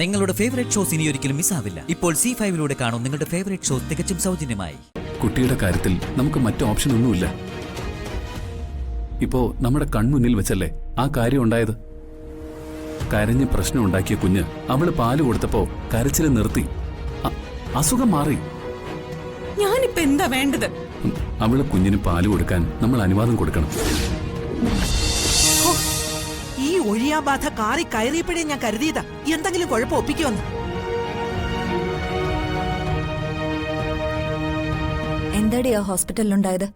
നിങ്ങളുടെ favourite shows ഇനി ഒരിക്കലും മിസ്സാവില്ല. ഇപ്പോൾ C5 കാണും നിങ്ങളുടെ ഫേവറേറ്റ് ഷോസ് തികച്ചും സൗജന്യമായി. കുട്ടിയുടെ കാര്യത്തിൽ നമുക്ക് മറ്റു ഓപ്ഷൻ ഒന്നുമില്ല. ഇപ്പോ നമ്മുടെ കൺമുന്നിൽ വെച്ചല്ലേ ആ കാര്യം ഉണ്ടായത്. കരഞ്ഞ് പ്രശ്നം ഉണ്ടാക്കിയ കുഞ്ഞ് അവള് പാല് കൊടുത്തപ്പോ കരച്ചില് നിർത്തി, അസുഖം മാറി. ഞാനിപ്പോ എന്താ വേണ്ടത്? അവള് കുഞ്ഞിന് പാല് കൊടുക്കാൻ നമ്മൾ അനുവാദം കൊടുക്കണം. ഈ ഒഴിയാബാധ കാറി കയറിയപ്പോഴേ ഞാൻ കരുതിയതാ എന്തെങ്കിലും കുഴപ്പം ഒപ്പിക്കുമെന്ന്. എന്താടിയാ ഹോസ്പിറ്റലിലുണ്ടായത്?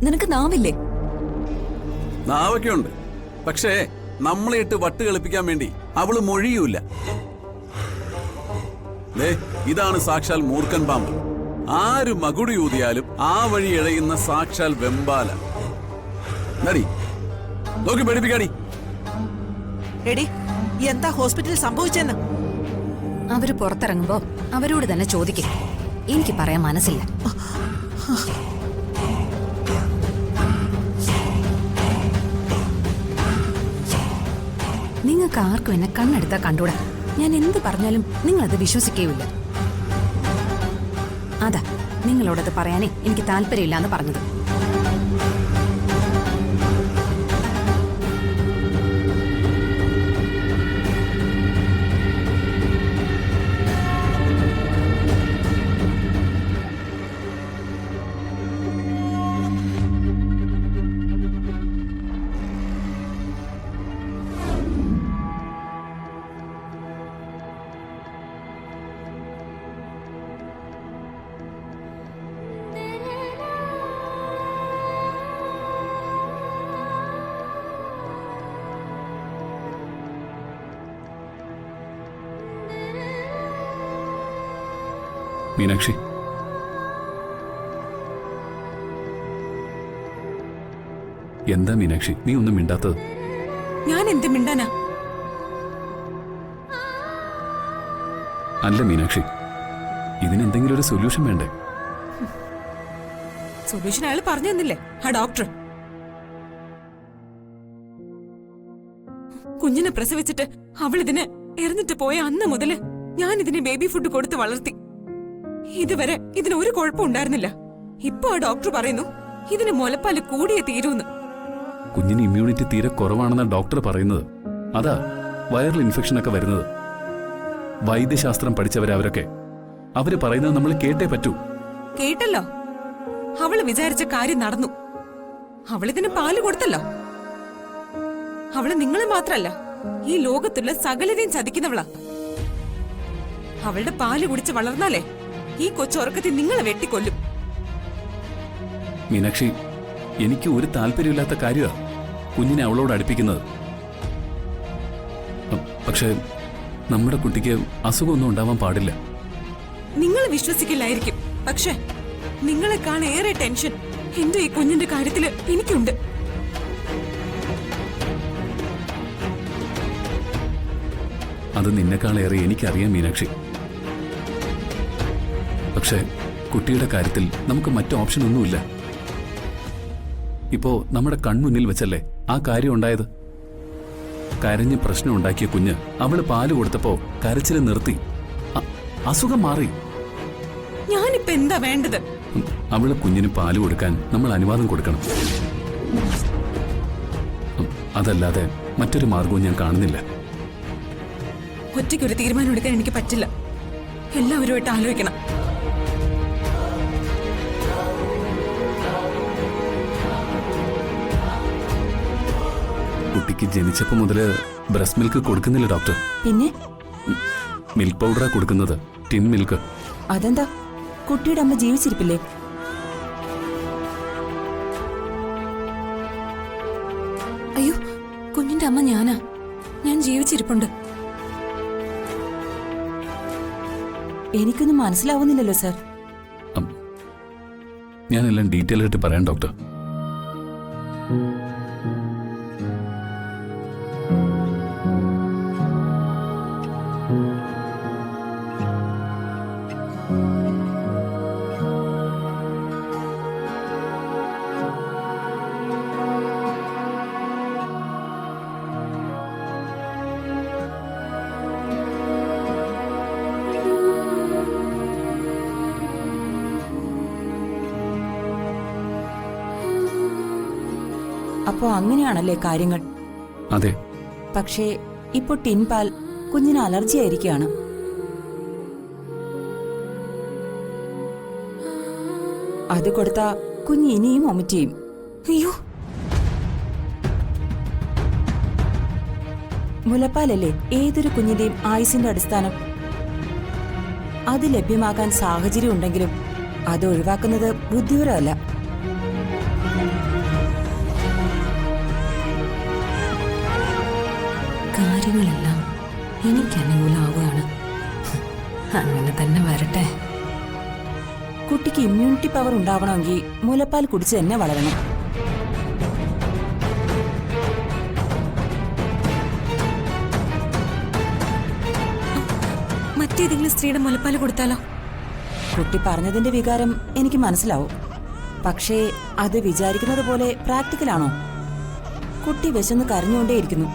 നിനക്ക് നാവില്ലേ? നാവൊക്കെ ഉണ്ട്, പക്ഷേ നമ്മളെ ഇട്ട് വട്ട് കളിപ്പിക്കാൻ വേണ്ടി അവള് മൊഴിയൂല. ഇതാണ് സാക്ഷാൽ മൂർഖൻ പാമ്പ്. ആര് മകുടി ഊതിയാലും ആ വഴി ഇഴയുന്ന സാക്ഷാൽ വെമ്പാല. നടി നോക്കി പഠിപ്പിക്കാടി. എടി, എന്താ ഹോസ്പിറ്റലിൽ സംഭവിച്ചെന്ന്? അവര് പുറത്തിറങ്ങുമ്പോ അവരോട് തന്നെ ചോദിക്കും. എനിക്ക് പറയാൻ മനസ്സില്ല. നിങ്ങൾക്ക് ആർക്കും എന്നെ കണ്ണെടുത്താ കണ്ടൂടാ. ഞാൻ എന്ത് പറഞ്ഞാലും നിങ്ങളത് വിശ്വസിക്കുകയില്ല. അതാ നിങ്ങളോടത് പറയാനേ എനിക്ക് താല്പര്യമില്ലാന്ന് പറഞ്ഞത്. മീനാക്ഷി, എന്താ മീനാക്ഷി നീ ഒന്നും മിണ്ടാത്തത്? ഞാൻ എന്ത് മിണ്ടാനാ? അല്ല മീനാക്ഷി, ഇതിനെന്തെങ്കിലും ഒരു സൊല്യൂഷൻ വേണ്ടേ? സൊല്യൂഷൻ അയാൾ പറഞ്ഞു തന്നില്ലേ, ആ ഡോക്ടർ. കുഞ്ഞിനെ പ്രസവിച്ചിട്ട് അവൾ ഇതിനെ എറിഞ്ഞിട്ട് പോയ അന്ന് മുതല് ഞാൻ ഇതിന് ബേബി ഫുഡ് കൊടുത്ത് വളർത്തി. ഇതുവരെ ഇതിന് ഒരു കുഴപ്പം ഉണ്ടായിരുന്നില്ല. ഇപ്പൊ ആ ഡോക്ടർ പറയുന്നു ഇതിന് മുലപ്പാല് കൂടിയേ തീരൂന്ന്. കുഞ്ഞിന് ഇമ്മ്യൂണിറ്റി തീരെ കുറവാണെന്ന ഡോക്ടർ പറയുന്നത്. അതാ വൈറൽ ഇൻഫെക്ഷൻ ഒക്കെ വരുന്നത്. വൈദ്യശാസ്ത്രം പഠിച്ചവരവരൊക്കെ അവര് പറയുന്നത് നമ്മൾ കേട്ടേ പറ്റൂ. കേട്ടല്ലോ, അവള് വിചാരിച്ച കാര്യം നടന്നു. അവളിതിന് പാല് കൊടുത്തല്ലോ. അവള് നിങ്ങളെ മാത്രല്ല, ഈ ലോകത്തുള്ള സകലരെയും ചതിക്കുന്നവളാ. അവളുടെ പാല് കുടിച്ച് വളർന്നാലേ ഈ കൊച്ചുറക്കത്തിൽ നിങ്ങളെ വെട്ടിക്കൊല്ലും. മീനാക്ഷി, എനിക്ക് ഒരു താല്പര്യമില്ലാത്ത കാര്യമാ കുഞ്ഞിനെ അവളോട് അടുപ്പിക്കുന്നത്. പക്ഷേ നമ്മുടെ കുട്ടിക്ക് അസുഖമൊന്നും ഉണ്ടാവാൻ പാടില്ല. നിങ്ങൾ വിശ്വസിക്കില്ലായിരിക്കും, പക്ഷെ നിങ്ങളെക്കാൾ ഏറെ ടെൻഷൻ എന്റെ ഈ കുഞ്ഞിന്റെ കാര്യത്തില് എനിക്കുണ്ട്. അത് നിന്നെക്കാളേറെ എനിക്കറിയാം മീനാക്ഷി. പക്ഷേ കുട്ടിയുടെ കാര്യത്തിൽ നമുക്ക് മറ്റു ഓപ്ഷൻ ഒന്നുമില്ല. ഇപ്പോ നമ്മുടെ കൺമുന്നിൽ വെച്ചല്ലേ ആ കാര്യം ഉണ്ടായത്. കരഞ്ഞ് പ്രശ്നം ഉണ്ടാക്കിയ കുഞ്ഞ് അവള് പാല് കൊടുത്തപ്പോ കരച്ചില് നിർത്തി, അസുഖം മാറി. ഞാനിപ്പോ എന്താ വേണ്ടത്? അവള് കുഞ്ഞിന് പാല് കൊടുക്കാൻ നമ്മൾ അനുവാദം കൊടുക്കണം. അതല്ലാതെ മറ്റൊരു മാർഗവും ഞാൻ കാണുന്നില്ല. ഒറ്റയ്ക്കൊരു തീരുമാനം എടുക്കാൻ എനിക്ക് പറ്റില്ല. എല്ലാവരുമായിട്ട് ആലോചിക്കണം. കുട്ടിക്ക് ജനിച്ചപ്പോ മുതല് ബ്രസ്റ്റ് മിൽക്ക് കൊടുക്കുന്നില്ല ഡോക്ടർ. പിന്നെ മിൽക്ക് പൗഡറാ കൊടുക്കുന്നത്, ടിൻ മിൽക്ക്. അതെന്താ, കുട്ടിയുടെ അമ്മ ജീവിച്ചിരിപ്പില്ലേ? അയ്യോ, കുഞ്ഞിന്റെ അമ്മ ഞാനാ. ഞാൻ ജീവിച്ചിരിപ്പുണ്ട്. എനിക്കൊന്നും മനസ്സിലാവുന്നില്ലല്ലോ സർ. ഞാനെല്ലാം ഡീറ്റെയിൽ ആയിട്ട് പറയാം ഡോക്ടർ. അപ്പോ അങ്ങനെയാണല്ലേ കാര്യങ്ങൾ? അതെ. പക്ഷേ ഇപ്പൊ ടിൻ പാൽ കുഞ്ഞിന് അലർജി ആയിരിക്കുകയാണ്. അത് കൊടുത്താ കുഞ്ഞ് ഇനിയും വൊമിറ്റ് ചെയ്യും. അയ്യോ, മുലപ്പാലല്ലേ ഏതൊരു കുഞ്ഞിന്റെയും ആയുസിന്റെ അടിസ്ഥാനം. അത് ലഭ്യമാക്കാൻ സാഹചര്യം ഉണ്ടെങ്കിലും അത് ഒഴിവാക്കുന്നത് ബുദ്ധിപരമല്ല. കാര്യങ്ങളെല്ലാം എനിക്ക് അനുകൂലമാവുകയാണ്. അങ്ങനെ തന്നെ വരട്ടെ. കുട്ടിക്ക് ഇമ്മ്യൂണിറ്റി പവർ ഉണ്ടാവണമെങ്കിൽ മുലപ്പാൽ കുടിച്ച് തന്നെ വളരണം. മറ്റേതെങ്കിലും സ്ത്രീയുടെ മുലപ്പാല് കൊടുത്താലോ? കുട്ടി പറഞ്ഞതിന്റെ വികാരം എനിക്ക് മനസ്സിലാവും. പക്ഷേ അത് വിചാരിക്കുന്നത് പോലെ പ്രാക്ടിക്കലാണോ? കുട്ടി വിശന്ന് കരഞ്ഞുകൊണ്ടേയിരിക്കുന്നു.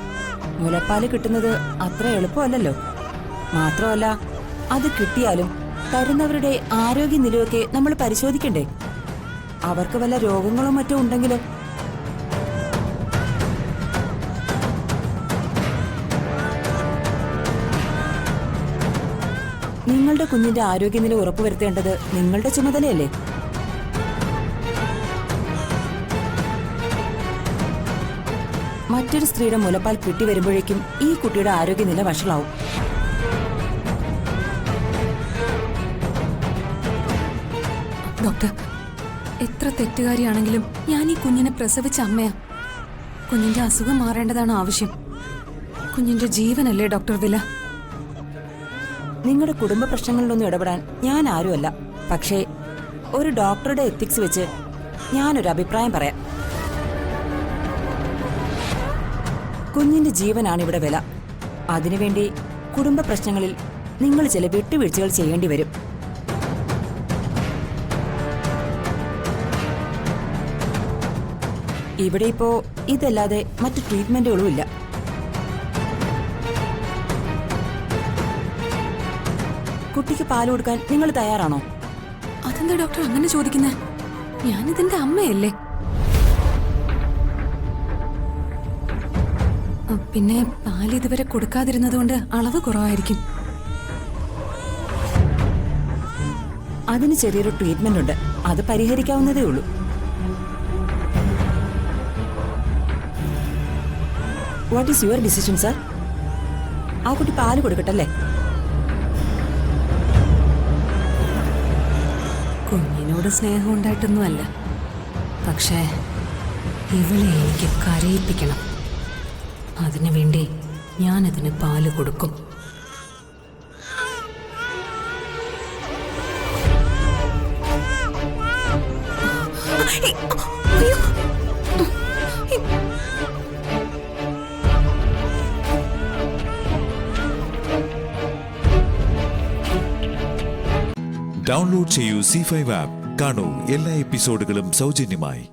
മുലപ്പാല് കിട്ടുന്നത് അത്ര എളുപ്പമല്ലല്ലോ. മാത്രമല്ല, അത് കിട്ടിയാലും തരുന്നവരുടെ ആരോഗ്യനിലയൊക്കെ നമ്മൾ പരിശോധിക്കണ്ടേ? അവർക്ക് വല്ല രോഗങ്ങളോ മറ്റോ ഉണ്ടെങ്കിലോ? നിങ്ങളുടെ കുഞ്ഞിന്റെ ആരോഗ്യനില ഉറപ്പുവരുത്തേണ്ടത് നിങ്ങളുടെ ചുമതലയല്ലേ? മറ്റൊരു സ്ത്രീയുടെ മുലപ്പാൽ കിട്ടി വരുമ്പോഴേക്കും ഈ കുട്ടിയുടെ ആരോഗ്യനില വഷളാവും. ഡോക്ടർ, എത്ര തെറ്റുകാരിയാണെങ്കിലും ഞാൻ ഈ കുഞ്ഞിനെ പ്രസവിച്ച അമ്മയാ. കുഞ്ഞിന്റെ അസുഖം മാറേണ്ടതാണ് ആവശ്യം. കുഞ്ഞിന്റെ ജീവനല്ലേ ഡോക്ടർ വില? നിങ്ങളുടെ കുടുംബ പ്രശ്നങ്ങളിലൊന്നും ഇടപെടാൻ ഞാൻ ആരുമല്ല. പക്ഷേ ഒരു ഡോക്ടറുടെ എത്തിക്സ് വെച്ച് ഞാനൊരു അഭിപ്രായം പറയാം. കുഞ്ഞിന്റെ ജീവനാണ് ഇവിടെ വില. അതിനുവേണ്ടി കുടുംബ പ്രശ്നങ്ങളിൽ നിങ്ങൾ ചില വിട്ടുവീഴ്ചകൾ ചെയ്യേണ്ടി വരും. ഇവിടെ ഇപ്പോ ഇതല്ലാതെ മറ്റു ട്രീറ്റ്മെന്റുകളും ഇല്ല. കുട്ടിക്ക് പാൽ കൊടുക്കാൻ നിങ്ങൾ തയ്യാറാണോ? അതെന്താ ഡോക്ടർ അങ്ങനെ ചോദിക്കുന്നേ? ഞാനിതിന്റെ അമ്മയല്ലേ. പിന്നെ പാൽ ഇതുവരെ കൊടുക്കാതിരുന്നതുകൊണ്ട് അളവ് കുറവായിരിക്കും. അതിന് ചെറിയൊരു ട്രീറ്റ്മെന്റ് ഉണ്ട്. അത് പരിഹരിക്കാവുന്നതേ ഉള്ളൂ. What is your decision sir? ആ കുട്ടി പാല് കൊടുക്കട്ടല്ലേ? കുഞ്ഞിനോട് സ്നേഹം ഉണ്ടായിട്ടൊന്നുമല്ല. പക്ഷേ ഇവളെ എനിക്ക് കരയിപ്പിക്കണം. അതിനുവേണ്ടി ഞാനതിന് പാല് കൊടുക്കും. ഡൗൺലോഡ് ചെയ്യൂ C5 ആപ്പ്. കാണൂ എല്ലാ എപ്പിസോഡുകളും സൗജന്യമായി.